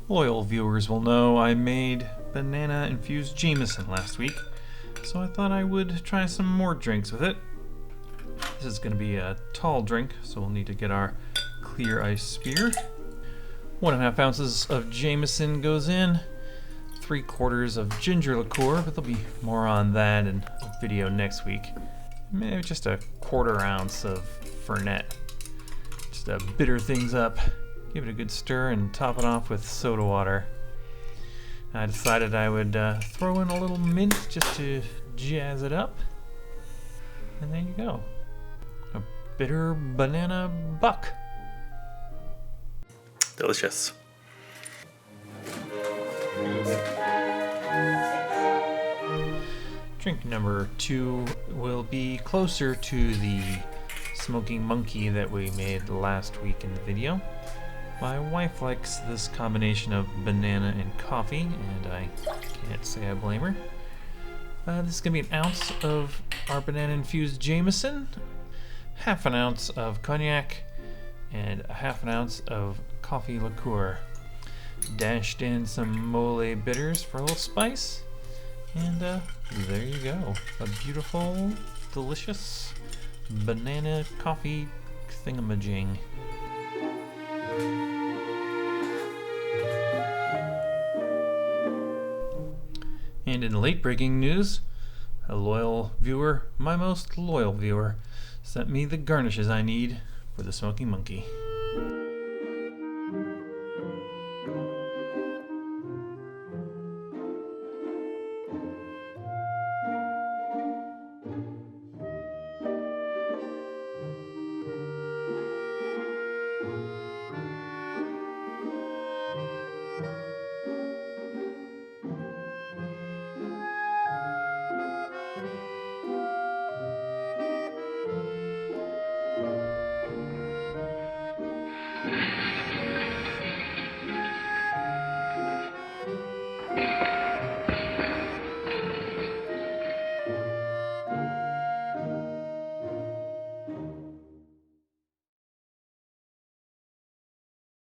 Loyal viewers will know I made banana infused Jameson last week, so I thought I would try some more drinks with it. This is going to be a tall drink, so we'll need to get our clear ice spear. 1.5 ounces of Jameson goes in, 3/4 of ginger liqueur, but there'll be more on that in a video next week. Maybe just a 1/4 ounce of Fernet, just to bitter things up. Give it a good stir and top it off with soda water. I decided I would throw in a little mint just to jazz it up. And there you go. A bitter banana buck. Delicious. Drink number 2 will be closer to the smoking monkey that we made last week in the video. My wife likes this combination of banana and coffee, and I can't say I blame her. This is going to be 1 ounce of our banana infused Jameson, 1/2 ounce of Cognac, and 1/2 ounce of Coffee Liqueur. Dashed in some mole bitters for a little spice, and there you go. A beautiful, delicious banana coffee Thing-a-ma-jig. And in late breaking news, a loyal viewer, my most loyal viewer, sent me the garnishes I need for the smoking monkey.